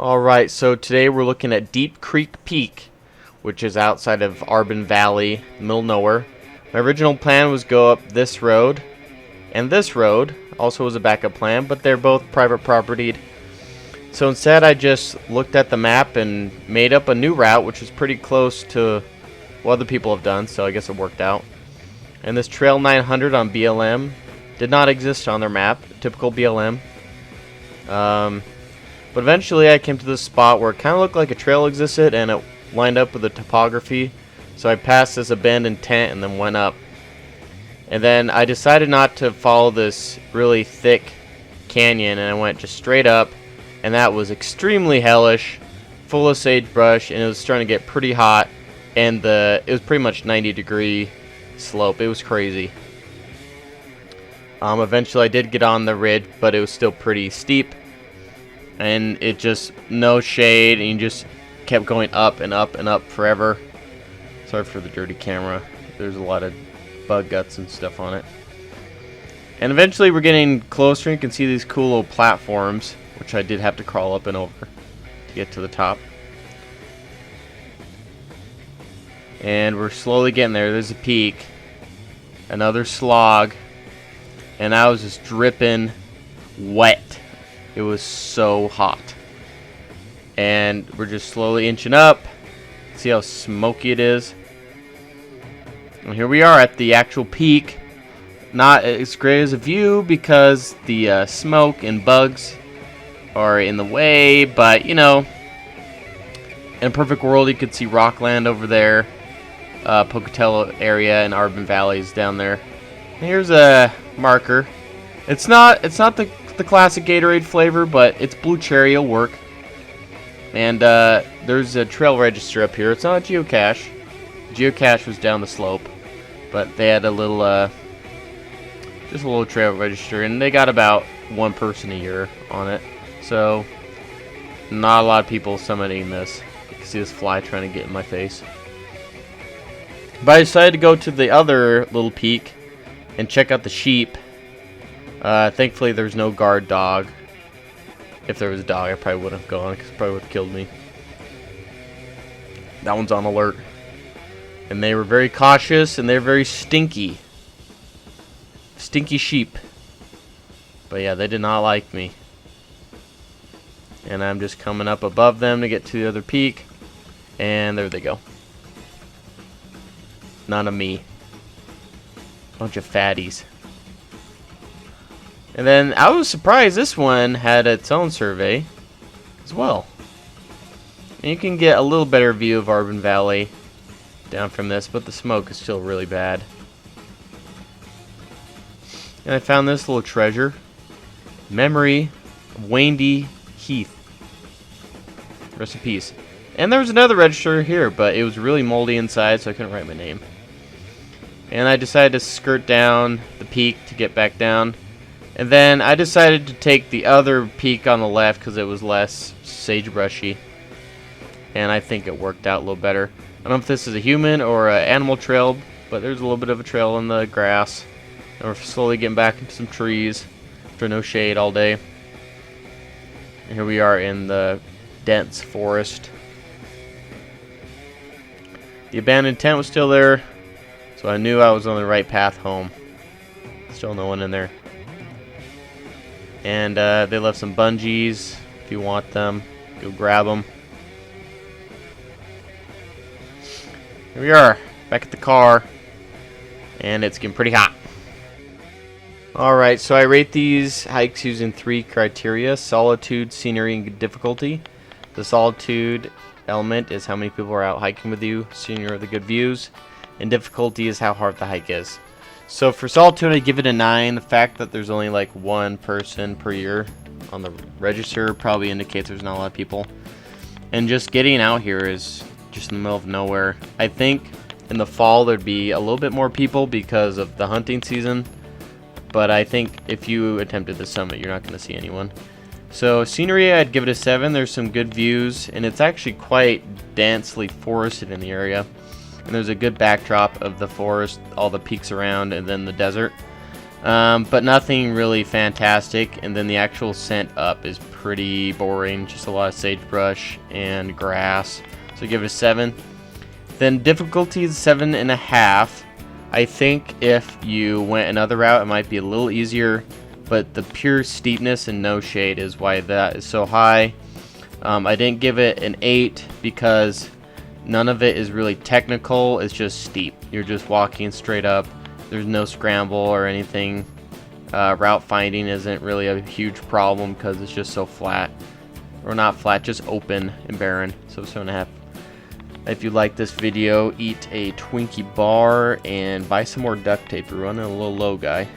Alright, so today we're looking at Deep Creek Peak, which is outside of Arbon Valley, middle of nowhere. My original plan was go up this road, and this road also was a backup plan, but they're both private propertied. So instead I just looked at the map and made up a new route, which is pretty close to what other people have done, so I guess it worked out. And this Trail 900 on BLM did not exist on their map, typical BLM. But eventually I came to this spot where it kind of looked like a trail existed and it lined up with the topography. So I passed this abandoned tent and then went up. And then I decided not to follow this really thick canyon and I went just straight up. And that was extremely hellish, full of sagebrush, and it was starting to get pretty hot. And it was pretty much 90-degree slope. It was crazy. Eventually I did get on the ridge, but it was still pretty steep. And it just no shade, and you just kept going up and up and up forever. Sorry for the dirty camera. There's a lot of bug guts and stuff on it. And eventually we're getting closer. You can see these cool little platforms, which I did have to crawl up and over to get to the top. And we're slowly getting there. There's a peak, another slog, and I was just dripping wet. It was so hot. And we're just slowly inching up. See how smoky it is. And here we are at the actual peak. Not as great as a view because the smoke and bugs are in the way. But, you know, in a perfect world, you could see Rockland over there. Pocatello area and Arbon Valley is down there. And here's a marker. It's not the classic Gatorade flavor, but it's blue cherry. It'll work. And there's a trail register up here. It's not a geocache. Geocache was down the slope, but they had a little just a little trail register, and they got about one person a year on it, so not a lot of people summiting this. You can see this fly trying to get in my face. But I decided to go to the other little peak and check out the sheep. Thankfully there's no guard dog. If there was a dog, I probably wouldn't have gone because it probably would have killed me. That one's on alert. And they were very cautious and they're very stinky. Stinky sheep. But yeah, they did not like me. And I'm just coming up above them to get to the other peak. And there they go. None of me. Bunch of fatties. And then I was surprised this one had its own survey as well. And you can get a little better view of Arbon Valley down from this, but the smoke is still really bad. And I found this little treasure. Memory of Wandy Heath. Rest in peace. And there was another register here, but it was really moldy inside, so I couldn't write my name. And I decided to skirt down the peak to get back down. And then I decided to take the other peak on the left because it was less sagebrushy. And I think it worked out a little better. I don't know if this is a human or an animal trail, but there's a little bit of a trail in the grass. And we're slowly getting back into some trees after no shade all day. And here we are in the dense forest. The abandoned tent was still there, so I knew I was on the right path home. Still no one in there. And they left some bungees. If you want them, go grab them. Here we are, back at the car. And it's getting pretty hot. Alright, so I rate these hikes using 3 criteria: solitude, scenery, and difficulty. The solitude element is how many people are out hiking with you. Scenery are the good views. And difficulty is how hard the hike is. So for solitude, I give it a 9. The fact that there's only like one person per year on the register probably indicates there's not a lot of people. And just getting out here is just in the middle of nowhere. I think in the fall there'd be a little bit more people because of the hunting season. But I think if you attempted the summit, you're not going to see anyone. So scenery, I'd give it a 7. There's some good views, and it's actually quite densely forested in the area. And there's a good backdrop of the forest, all the peaks around, and then the desert. But nothing really fantastic. And then the actual scent up is pretty boring, just a lot of sagebrush and grass. So give it a 7. Then difficulty is 7.5. I think if you went another route, it might be a little easier, but the pure steepness and no shade is why that is so high. I didn't give it an 8 because none of it is really technical. It's just steep. You're just walking straight up. There's no scramble or anything. Route finding isn't really a huge problem because it's just so flat. Or not flat, just open and barren. So 7.5. If you like this video, eat a Twinkie bar and buy some more duct tape. You're running a little low, guy.